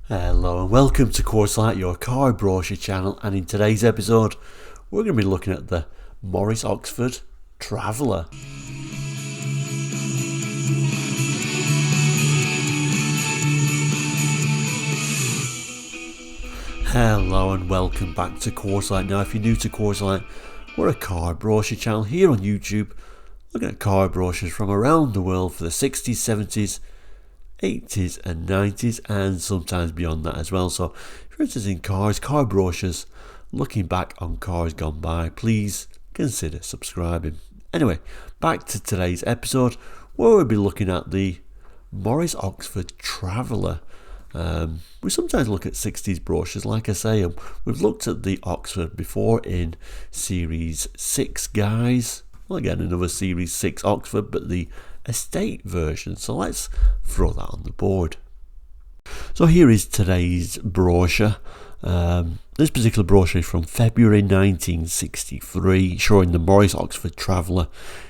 Hello and welcome to Course your car brochure channel, and in today's episode we're going to be looking at the Motorist-Traveller. Hello and welcome back to Course. Now if you're new to Course, we're a car brochure channel here on YouTube looking at car brochures from around the world for the 60s, 70s, 80s and 90s and sometimes beyond that as well. So if you're interested in cars, car brochures, looking back on cars gone by, please consider subscribing. Anyway, back to today's episode where we'll be looking at the Motorist-Traveller. We sometimes look at 60s brochures, like I say, and we've looked at the Oxford before in Series 6 guys. Well, again, another Series 6 Oxford, but the estate version, so let's throw that on the board. So here is today's brochure. This particular brochure is from February 1963, showing the Motorist-Traveller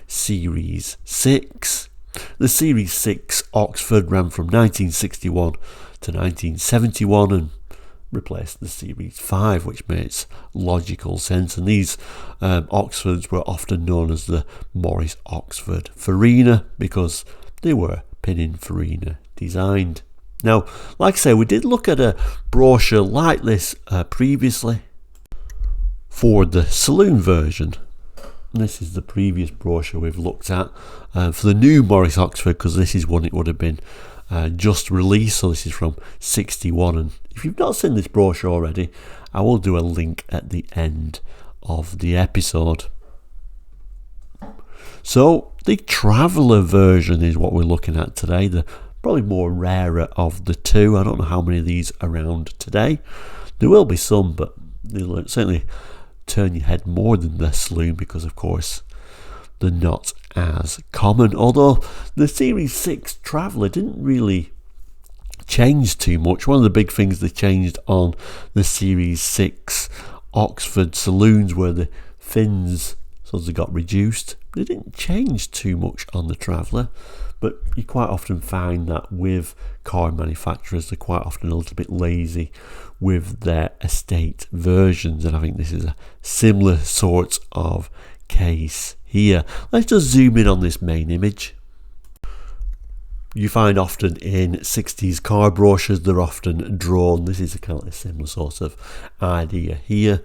Series 6. The Series 6 Oxford ran from 1961 to 1971 and replaced the Series 5, which makes logical sense. And these Oxfords were often known as the Morris Oxford Farina because they were Pininfarina designed. Now, like I say, we did look at a brochure like this previously for the saloon version. And this is the previous brochure we've looked at for the new Morris Oxford, because this is one it would have been just released, so this is from 61. And if you've not seen this brochure already, I will do a link at the end of the episode. So the Traveller version is what we're looking at today, the probably more rarer of the two. I don't know how many of these are around today. There will be some, but they'll certainly turn your head more than the saloon because of course they're not as common, although the Series 6 Traveller didn't really change too much. One of the big things they changed on the Series 6 Oxford saloons were the fins sort of got reduced. They didn't change too much on the Traveller, but you quite often find that with car manufacturers they're quite often a little bit lazy with their estate versions, and I think this is a similar sort of case here. Let's just zoom in on this main image. You find often in 60s car brochures they're often drawn. This is a kind of a similar sort of idea here,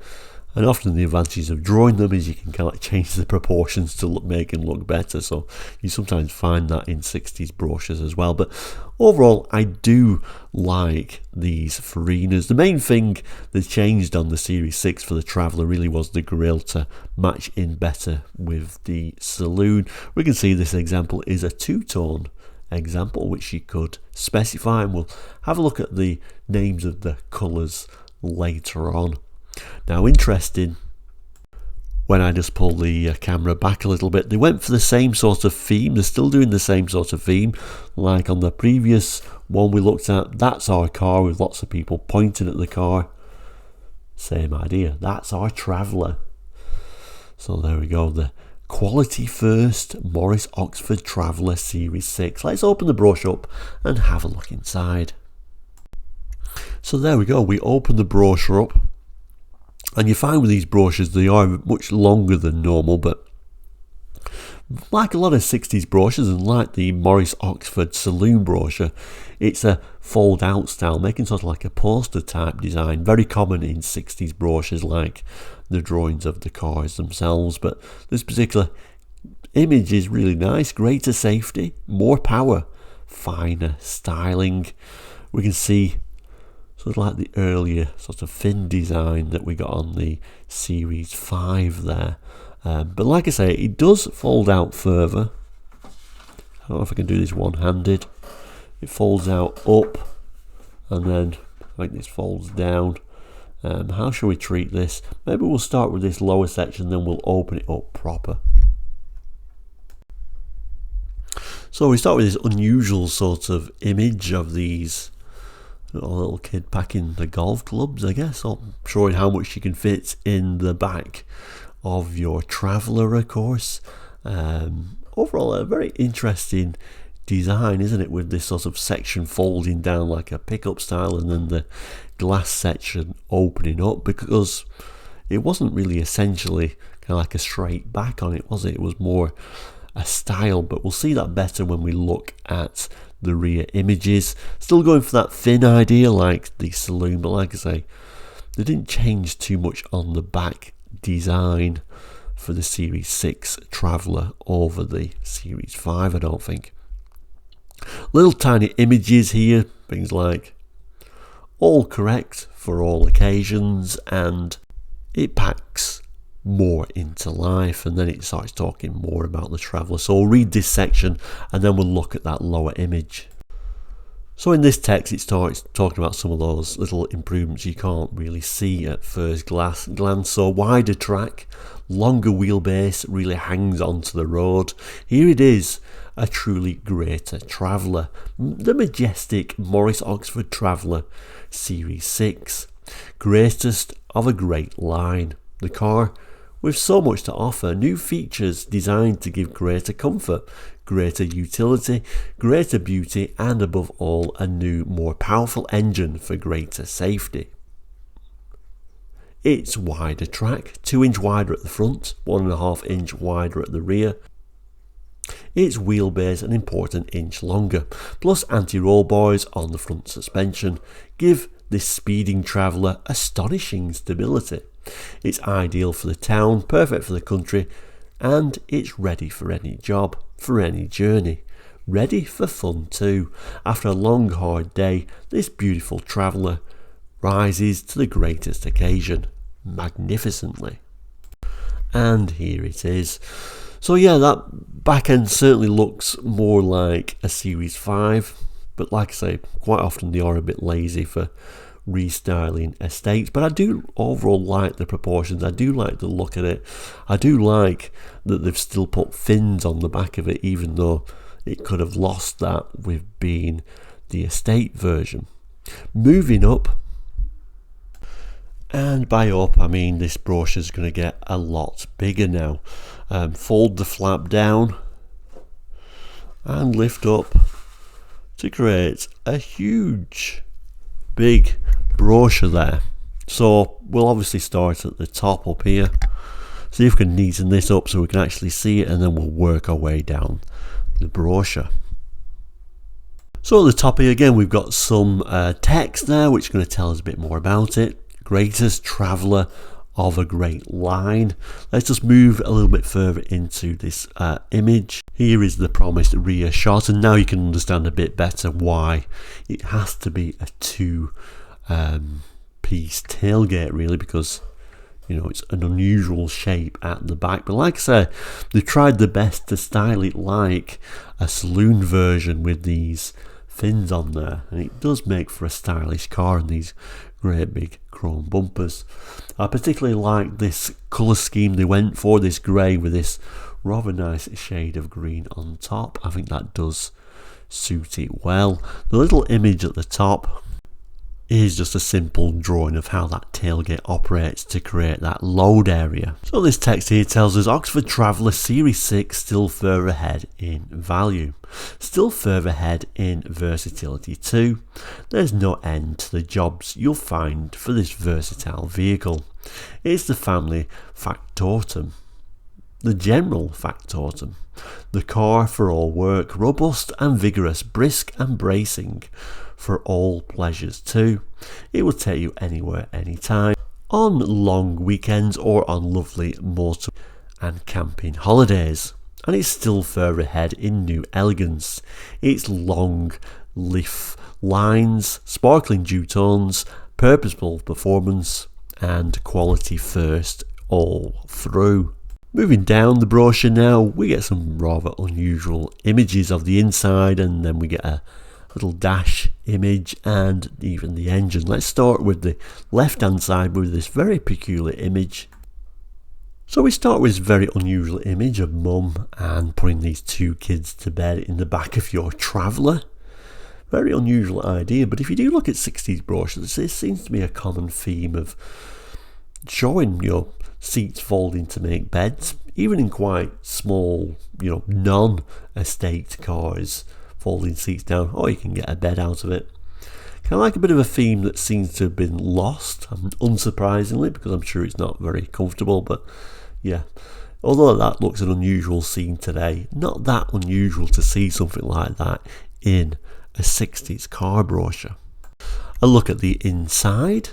and often the advantages of drawing them is you can kind of change the proportions to make them look better, so you sometimes find that in 60s brochures as well. But overall I do like these Farinas. The main thing that changed on the Series 6 for the Traveller really was the grille to match in better with the saloon. We can see this example is a two-tone example which you could specify, and we'll have a look at the names of the colours later on. Now, interesting, when I just pull the camera back a little bit, they went for the same sort of theme. They're still doing the same sort of theme like on the previous one we looked at. That's our car, with lots of people pointing at the car. Same idea, that's our Traveller. So there we go, the quality first Motorist-Traveller Series 6. Let's open the brochure up and have a look inside. So there we go, we open the brochure up, and you find with these brochures they are much longer than normal, but like a lot of 60s brochures and like the Morris Oxford saloon brochure, it's a fold out style, making sort of like a poster type design, very common in 60s brochures like the drawings of the cars themselves. But this particular image is really nice. Greater safety, more power, finer styling. We can see sort of like the earlier sort of fin design that we got on the Series 5 there. But like I say, it does fold out further. I don't know if I can do this one-handed. It folds out up, and then I think this folds down. How shall we treat this? Maybe we'll start with this lower section, then we'll open it up proper. So we start with this unusual sort of image of these little kid packing the golf clubs, I guess, or showing how much you can fit in the back of your Traveller, of course. Overall, a very interesting design, isn't it, with this sort of section folding down like a pickup style and then the glass section opening up, because it wasn't really essentially kind of like a straight back on it, was it? It was more a style, but we'll see that better when we look at the rear images. Still going for that thin idea like the saloon, but like I say, they didn't change too much on the back design for the Series 6 Traveller over the Series 5, I don't think. Little tiny images here, things like all correct for all occasions, and it packs more into life, and then it starts talking more about the Traveller. So we'll read this section and then we'll look at that lower image. So in this text it starts talking about some of those little improvements you can't really see at first glance. So wider track, longer wheelbase really hangs onto the road. Here it is, a truly greater Traveller, the majestic Morris Oxford Traveller Series 6, greatest of a great line. The car with so much to offer, new features designed to give greater comfort, greater utility, greater beauty, and above all, a new, more powerful engine for greater safety. It's wider track, 2-inch wider at the front, 1.5-inch wider at the rear. Its wheelbase an important inch longer, plus anti-roll boys on the front suspension give this speeding Traveller astonishing stability. It's ideal for the town, perfect for the country, and it's ready for any job, for any journey. Ready for fun too. After a long hard day, this beautiful Traveller rises to the greatest occasion, magnificently. And here it is. So yeah, that back end certainly looks more like a Series 5, but like I say, quite often they are a bit lazy for restyling estates, but I do overall like the proportions. I do like the look at it. I do like that they've still put fins on the back of it, even though it could have lost that with being the estate version. Moving up, and by up I mean this brochure is going to get a lot bigger now. Fold the flap down and lift up to create a huge big brochure there. So we'll obviously start at the top up here, see if we can neaten this up so we can actually see it, and then we'll work our way down the brochure. So at the top here again we've got some text there which is going to tell us a bit more about it. Greatest Traveller of a great line. Let's just move a little bit further into this image. Here is the promised rear shot, and now you can understand a bit better why it has to be a two piece tailgate, really, because you know it's an unusual shape at the back. But like I say, they tried their best to style it like a saloon version with these fins on there, and it does make for a stylish car and these great big chrome bumpers. I particularly like this colour scheme they went for, this grey with this rather nice shade of green on top. I think that does suit it well. The little image at the top is just a simple drawing of how that tailgate operates to create that load area. So this text here tells us Oxford Traveller Series 6 still further ahead in value, still further ahead in versatility too. There's no end to the jobs you'll find for this versatile vehicle. It's the family factotum, the general factotum, the car for all work, robust and vigorous, brisk and bracing, for all pleasures too. It will take you anywhere, anytime, on long weekends or on lovely motor and camping holidays. And it's still further ahead in new elegance. Its long leaf lines, sparkling duotones, purposeful performance and quality first all through. Moving down the brochure now, we get some rather unusual images of the inside, and then we get a little dash image and even the engine. Let's start with the left hand side with this very peculiar image. So we start with this very unusual image of mum and putting these two kids to bed in the back of your Traveller. Very unusual idea, but if you do look at 60s brochures, this seems to be a common theme of showing your seats folding to make beds, even in quite small, non-estate cars. folding seats down, or you can get a bed out of it. Kind of like a bit of a theme that seems to have been lost, unsurprisingly, because I'm sure it's not very comfortable, but yeah. Although that looks an unusual scene today, not that unusual to see something like that in a 60s car brochure. A look at the inside.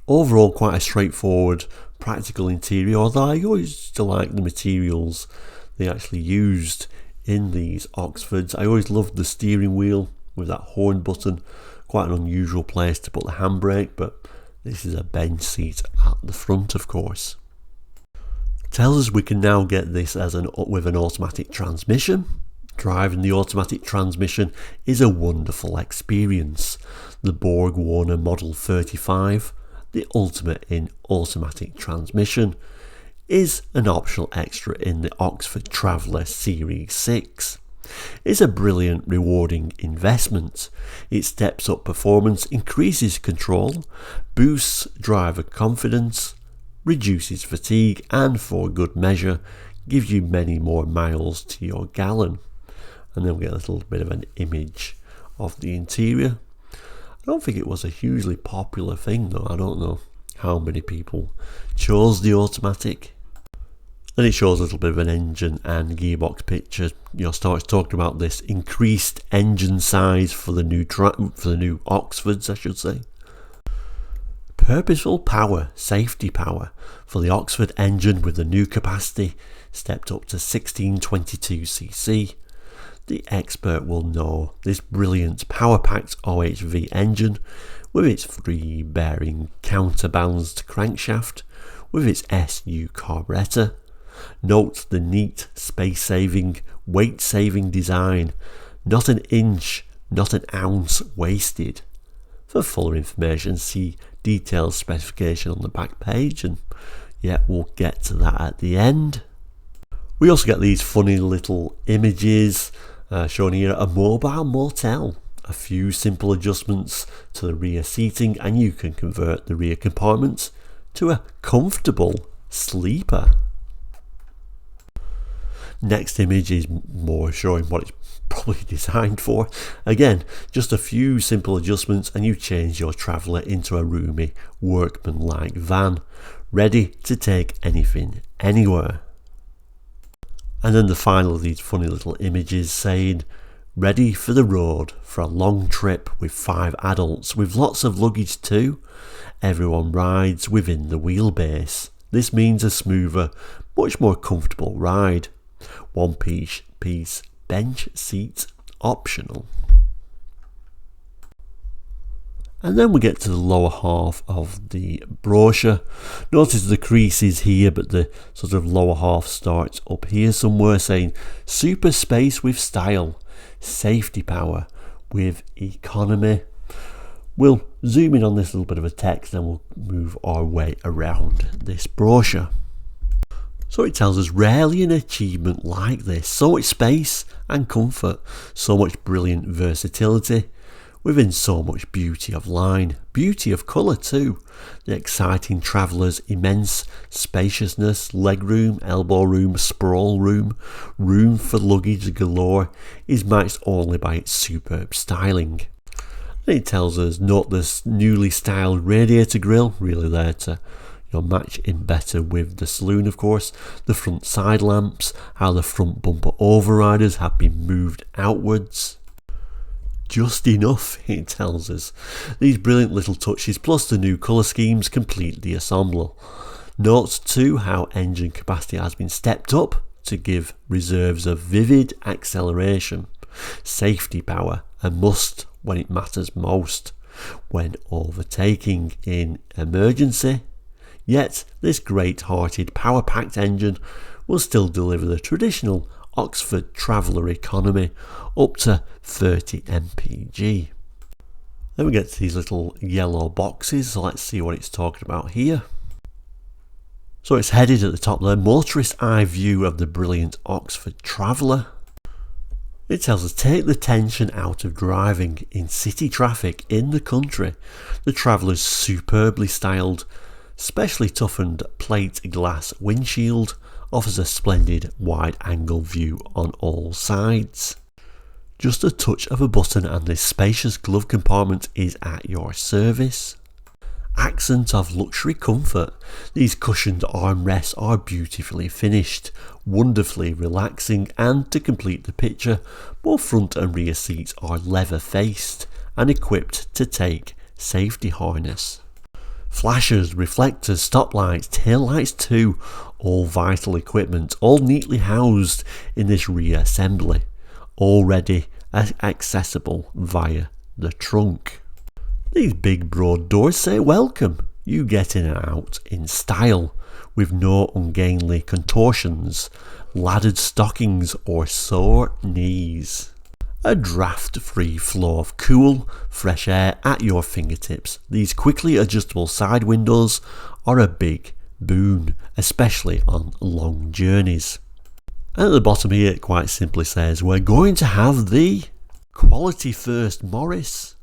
Overall, quite a straightforward, practical interior, although I always used to like the materials they actually used in these Oxfords. I always loved the steering wheel with that horn button, quite an unusual place to put the handbrake, but this is a bench seat at the front, of course. Tells us we can now get this with an automatic transmission. Driving the automatic transmission is a wonderful experience. The Borg Warner Model 35, the ultimate in automatic transmission, is an optional extra in the Oxford Traveller Series 6. It's a brilliant, rewarding investment. It steps up performance, increases control, boosts driver confidence, reduces fatigue, and for good measure gives you many more miles to your gallon. And then we get a little bit of an image of the interior. I don't think it was a hugely popular thing though. I don't know how many people chose the automatic. Then it shows a little bit of an engine and gearbox picture. Starts talking about this increased engine size for the new Oxfords, I should say. Purposeful power, safety power for the Oxford engine with the new capacity stepped up to 1622cc. The expert will know this brilliant power-packed OHV engine with its free bearing counterbalanced crankshaft with its SU carburettor. Note the neat, space-saving, weight-saving design. Not an inch, not an ounce wasted. For fuller information, see detailed specification on the back page, and yeah, we'll get to that at the end. We also get these funny little images shown here: a mobile motel, a few simple adjustments to the rear seating, and you can convert the rear compartments to a comfortable sleeper. Next image is more showing what it's probably designed for. Again, just a few simple adjustments and you change your Traveller into a roomy, workman-like van, ready to take anything, anywhere. And then the final of these funny little images saying, ready for the road for a long trip with 5 adults, with lots of luggage too. Everyone rides within the wheelbase. This means a smoother, much more comfortable ride. One-piece bench seat optional. And then we get to the lower half of the brochure. Notice the creases here, but the sort of lower half starts up here somewhere, saying super space with style, safety power with economy. We'll zoom in on this little bit of a text and we'll move our way around this brochure. So it tells us rarely an achievement like this. So much space and comfort, so much brilliant versatility, within so much beauty of line, beauty of colour too. The exciting Traveller's immense spaciousness, legroom, elbow room, sprawl room, room for luggage galore is matched only by its superb styling. And it tells us note this newly styled radiator grille, really there to match in better with the saloon, of course. The front side lamps, how the front bumper overriders have been moved outwards. Just enough, it tells us. These brilliant little touches plus the new colour schemes complete the ensemble. Note too how engine capacity has been stepped up to give reserves of vivid acceleration. Safety power, a must when it matters most, when overtaking in emergency. Yet this great-hearted, power-packed engine will still deliver the traditional Oxford Traveller economy up to 30 mpg. Then we get to these little yellow boxes, so let's see what it's talking about here. So it's headed at the top there, Motorist eye view of the brilliant Oxford Traveller. It tells us take the tension out of driving in city traffic in the country. The Traveller's superbly styled, specially toughened plate glass windshield offers a splendid wide angle view on all sides. Just a touch of a button and this spacious glove compartment is at your service. Accent of luxury comfort. These cushioned armrests are beautifully finished, wonderfully relaxing, and to complete the picture, both front and rear seats are leather faced and equipped to take safety harness. Flashers, reflectors, stoplights, taillights too, all vital equipment, all neatly housed in this rear assembly, already accessible via the trunk. These big broad doors say welcome. You get in and out in style, with no ungainly contortions, laddered stockings or sore knees. A draft-free flow of cool, fresh air at your fingertips. These quickly adjustable side windows are a big boon, especially on long journeys. And at the bottom here it quite simply says we're going to have the Quality First Morris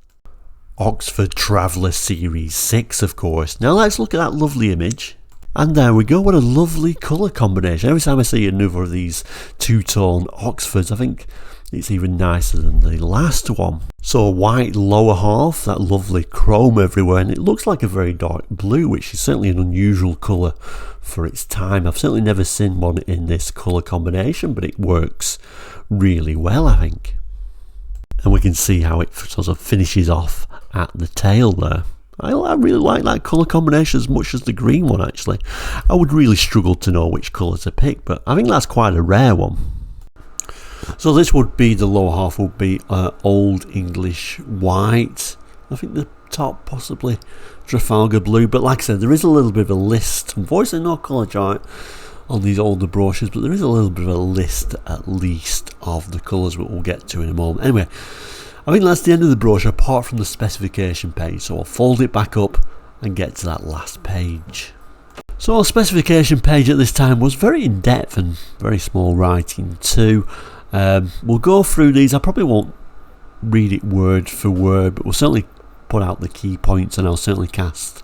Oxford Traveller Series 6, of course. Now let's look at that lovely image. And there we go, what a lovely colour combination. Every time I see another of these two-tone Oxfords, I think it's even nicer than the last one. So a white lower half, that lovely chrome everywhere, and it looks like a very dark blue, which is certainly an unusual colour for its time. I've certainly never seen one in this colour combination, but it works really well, I think. And we can see how it sort of finishes off at the tail there. I really like that colour combination as much as the green one, actually. I would really struggle to know which colour to pick, but I think that's quite a rare one. So this would be, the lower half would be Old English white. I think the top possibly Trafalgar blue, but like I said, there is a little bit of a list. Unfortunately no colour chart on these older brochures, but there is a little bit of a list at least of the colours, that we'll get to in a moment. Anyway, I think that's the end of the brochure apart from the specification page, so I'll fold it back up and get to that last page. So our specification page at this time was very in-depth and very small writing too. We'll go through these. I probably won't read it word for word, but we'll certainly put out the key points, and I'll certainly cast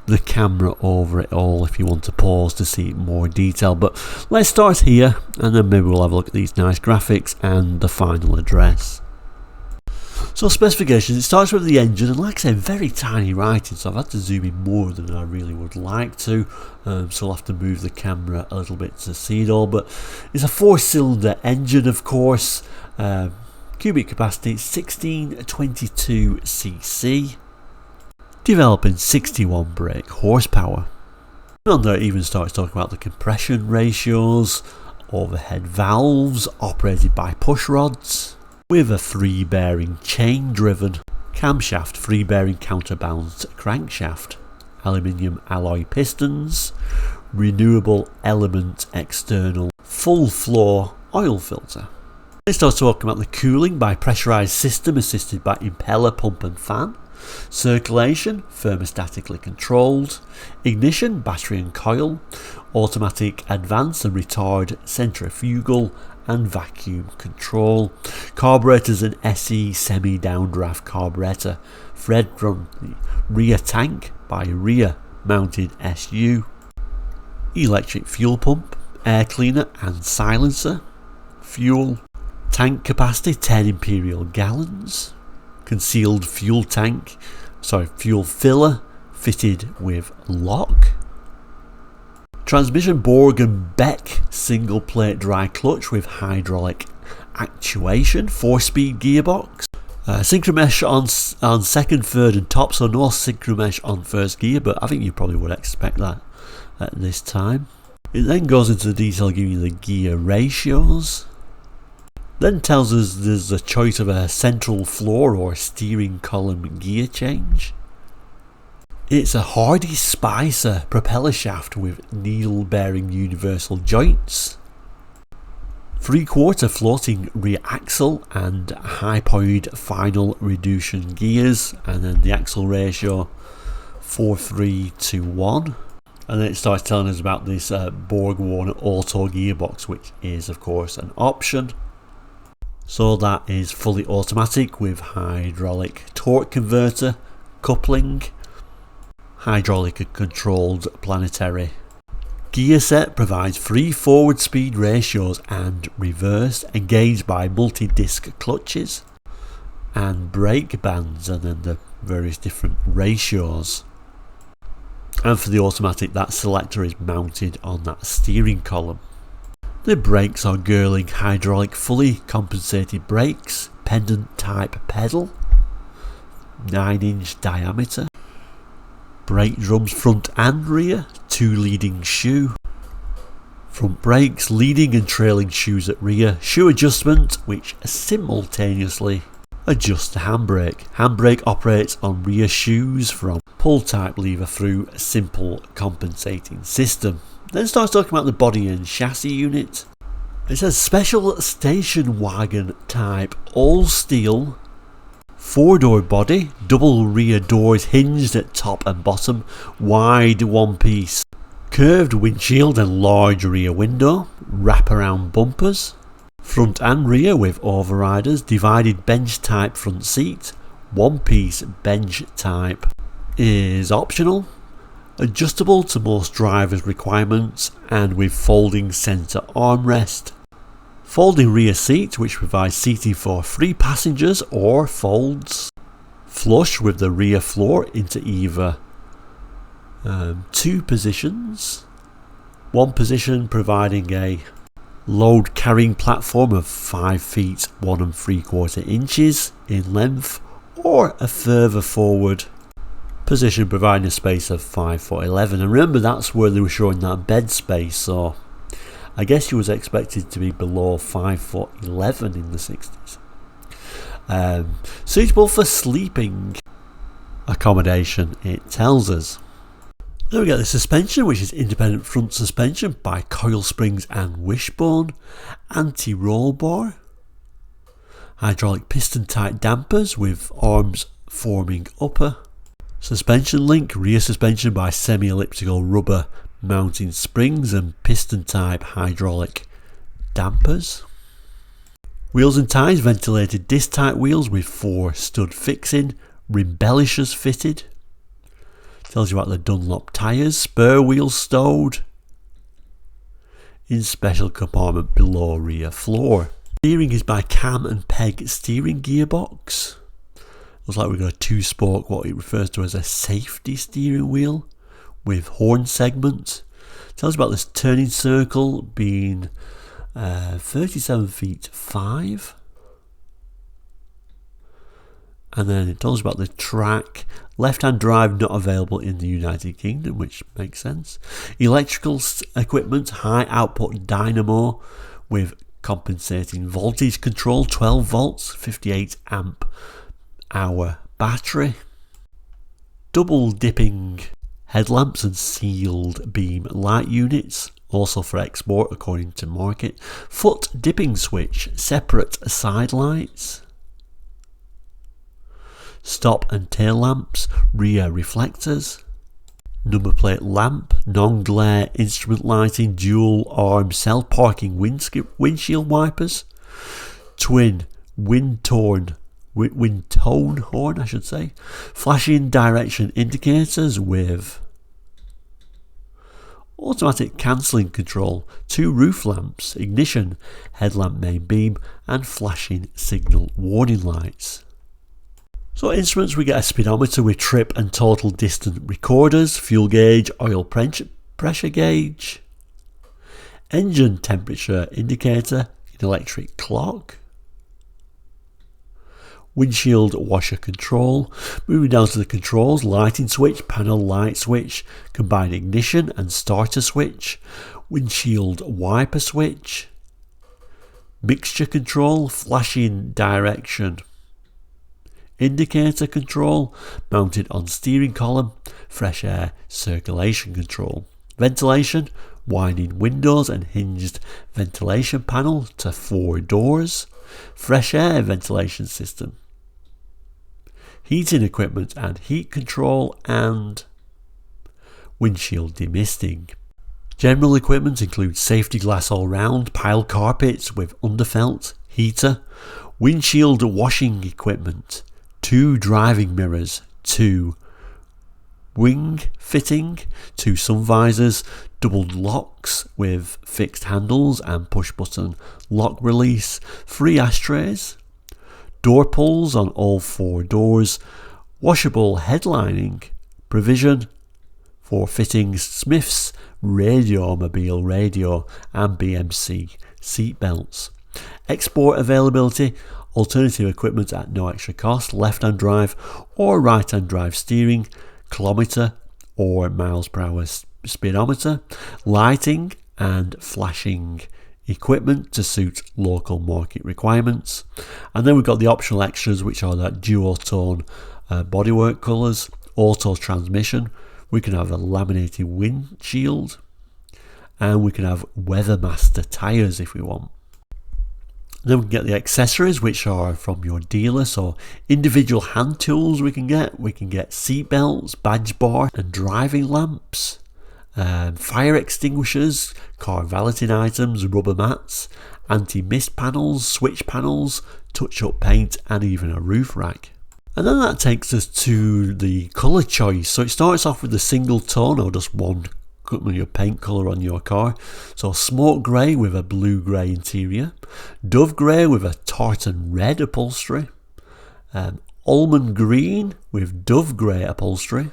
the camera over it all if you want to pause to see it in more detail. But let's start here, and then maybe we'll have a look at these nice graphics and the final address. So specifications, it starts with the engine, and like I said, very tiny writing, so I've had to zoom in more than I really would like to, so I'll have to move the camera a little bit to see it all. But it's a 4-cylinder engine, of course, cubic capacity 1622cc, developing 61 brake horsepower. And on there it even starts talking about the compression ratios, overhead valves operated by push rods, with a free bearing chain driven camshaft, free bearing counterbalanced crankshaft, aluminium alloy pistons, renewable element external full floor oil filter. It starts talking about the cooling by pressurized system assisted by impeller, pump and fan, circulation thermostatically controlled, ignition battery and coil, automatic advance and retard centrifugal and vacuum control, carburetors and SE semi-downdraft carburetor, thread from the rear tank by rear mounted SU, electric fuel pump, air cleaner and silencer, fuel, tank capacity 10 imperial gallons, concealed fuel filler fitted with lock, transmission Borg and Beck single plate dry clutch with hydraulic actuation, 4-speed gearbox, synchromesh on second, third and top, so no synchromesh on first gear, but I think you probably would expect that at this time. It then goes into the detail giving you the gear ratios, then tells us there's a choice of a central floor or steering column gear change. It's a Hardy Spicer propeller shaft with needle bearing universal joints, 3/4 floating rear axle and hypoid final reduction gears, and then the axle ratio 4:3:1. And then it starts telling us about this Borg Warner auto gearbox, which is of course an option. So that is fully automatic with hydraulic torque converter, coupling, hydraulic controlled planetary Gear set provides 3 forward speed ratios and reverse, engaged by multi-disc clutches and brake bands, and then the various different ratios. And for the automatic, that selector is mounted on that steering column. The brakes are Girling hydraulic fully compensated brakes, pendant type pedal, 9-inch diameter. Brake drums front and rear, 2 leading shoe. Front brakes, leading and trailing shoes at rear. Shoe adjustment, which simultaneously adjusts the handbrake. Handbrake operates on rear shoes from pull type lever through a simple compensating system. Then starts talking about the body and chassis unit. It says special station wagon type, all steel, 4-door body, double rear doors hinged at top and bottom, wide one-piece, curved windshield and large rear window, wraparound bumpers, front and rear with overriders, divided bench type front seat, one-piece bench type is optional, adjustable to most drivers' requirements and with folding centre armrest. Folding rear seat, which provides seating for 3 passengers or folds. Flush with the rear floor into either 2 positions. One position providing a load carrying platform of 5 feet 1 3/4 inches in length, or a further forward position providing a space of 5 foot 11. And remember, that's where they were showing that bed space, so I guess he was expected to be below 5 foot 11 in the 60s. Suitable for sleeping accommodation, it tells us. Then we get the suspension, which is independent front suspension by coil springs and wishbone, anti-roll bar, hydraulic piston type dampers with arms forming upper, suspension link, rear suspension by semi-elliptical rubber mounting springs and piston type hydraulic dampers. Wheels and tyres, ventilated disc type wheels with 4 stud fixing, embellishers fitted. Tells you about the Dunlop tyres, spur wheels stowed in special compartment below rear floor. Steering is by cam and peg steering gearbox. Looks like we've got a 2-spoke, what it refers to as a safety steering wheel with horn segment. Tells about this turning circle being 37 feet 5. And then it tells about the track. Left-hand drive not available in the United Kingdom, which makes sense. Electrical equipment, high output dynamo with compensating voltage control, 12 volts, 58 amp hour battery. Double dipping headlamps and sealed beam light units, also for export according to market. Foot dipping switch, separate side lights. Stop and tail lamps, rear reflectors. Number plate lamp, non-glare instrument lighting, dual arm cell parking windshield wipers. Twin wind tone horn, I should say. Flashing direction indicators with automatic cancelling control, 2 roof lamps, ignition, headlamp main beam and flashing signal warning lights. So instruments, we get a speedometer with trip and total distance recorders, fuel gauge, oil pressure gauge, engine temperature indicator, an electric clock, windshield washer control. Moving down to the controls, lighting switch, panel light switch, combined ignition and starter switch, windshield wiper switch, mixture control, flashing direction indicator control mounted on steering column, fresh air circulation control, ventilation, winding windows and hinged ventilation panel to 4 doors, fresh air ventilation system, heating equipment and heat control, and windshield demisting. General equipment includes safety glass all round, pile carpets with underfelt, heater, windshield washing equipment, 2 driving mirrors, 2 wing fitting, 2 sun visors, doubled locks with fixed handles and push button lock release, 3 ashtrays, door pulls on all 4 doors, washable headlining, provision for fittings, Smith's Radiomobile radio and BMC seat belts. Export availability, alternative equipment at no extra cost, left-hand drive or right-hand drive steering, kilometre or miles per hour speedometer, lighting and flashing equipment to suit local market requirements. And then we've got the optional extras, which are that dual tone bodywork colours, auto transmission, we can have a laminated windshield, and we can have Weathermaster tyres if we want. Then we can get the accessories, which are from your dealer, so individual hand tools we can get seat belts, badge bar and driving lamps, fire extinguishers, car valeting items, rubber mats, anti-mist panels, switch panels, touch-up paint and even a roof rack. And then that takes us to the colour choice. So it starts off with a single tone or just one your paint colour on your car. So smoke grey with a blue-grey interior, dove grey with a tartan red upholstery, almond green with dove grey upholstery,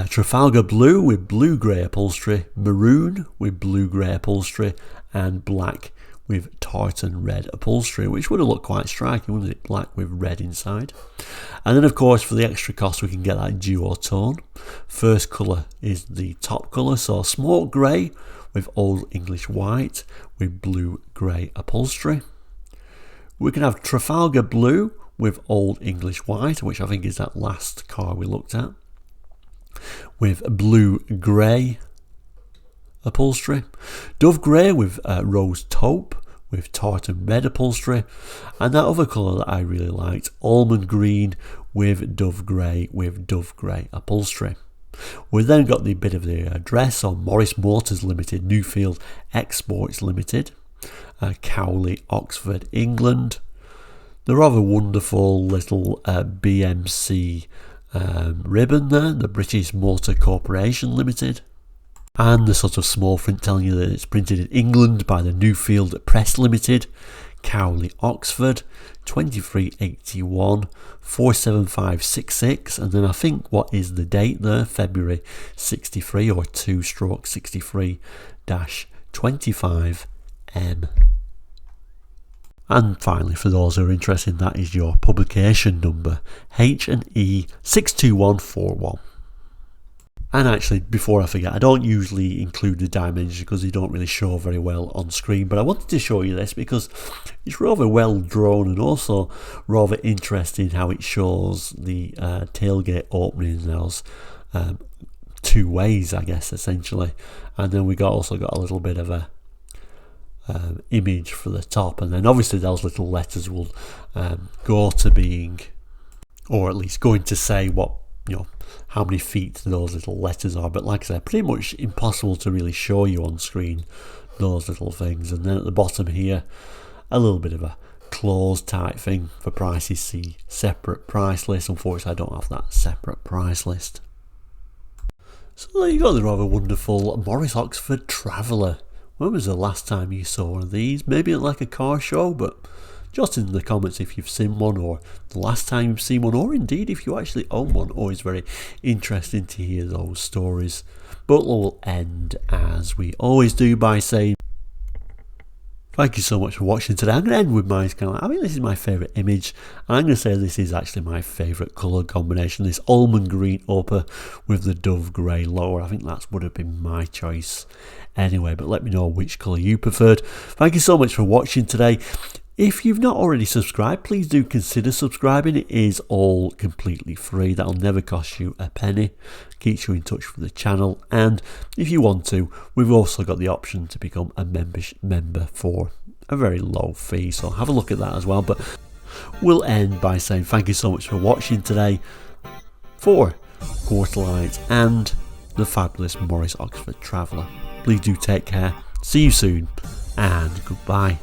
Trafalgar blue with blue-grey upholstery, maroon with blue-grey upholstery, and black with tartan red upholstery, which would have looked quite striking, wouldn't it? Black with red inside. And then of course for the extra cost we can get that duo tone. First colour is the top colour, so smoke grey with Old English white with blue-grey upholstery. We can have Trafalgar blue with Old English white, which I think is that last car we looked at, with blue-grey upholstery, dove grey with rose taupe with tartan red upholstery, and that other colour that I really liked, almond green with dove grey upholstery. We've then got the bit of the address on Morris Motors Limited, Newfield Exports Limited, Cowley, Oxford, England. The rather wonderful little BMC ribbon there, the British Motor Corporation Limited, and the sort of small print telling you that it's printed in England by the Newfield Press Limited, Cowley, Oxford, 2381 47566, and then I think what is the date there, February 63 or 2/63-25M. And finally, for those who are interested, that is your publication number, H&E 62141. And actually, before I forget, I don't usually include the dimensions because they don't really show very well on screen, but I wanted to show you this because it's rather well drawn and also rather interesting how it shows the tailgate opening in those 2 ways, I guess, essentially. And then we also got a little bit of a image for the top, and then obviously those little letters will go to being, or at least going to say what, how many feet those little letters are. But like I said, pretty much impossible to really show you on screen those little things. And then at the bottom here, a little bit of a closed type thing for prices. See separate price list. Unfortunately, I don't have that separate price list. So there you go, the rather wonderful Morris Oxford Traveller. When was the last time you saw one of these? Maybe at like a car show, but just in the comments if you've seen one, or the last time you've seen one, or indeed if you actually own one. Always very interesting to hear those stories. But we'll end as we always do by saying thank you so much for watching today. I'm going to end with my I think this is my favourite image, and I'm going to say this is actually my favourite colour combination, this almond green upper with the dove grey lower. I think that would have been my choice anyway, but let me know which colour you preferred. Thank you so much for watching today. If you've not already subscribed, please do consider subscribing. It is all completely free. That'll never cost you a penny. Keeps you in touch with the channel. And if you want to, we've also got the option to become a member for a very low fee. So have a look at that as well. But we'll end by saying thank you so much for watching today for Quarterlight and the fabulous Morris Oxford Traveller. Please do take care. See you soon and goodbye.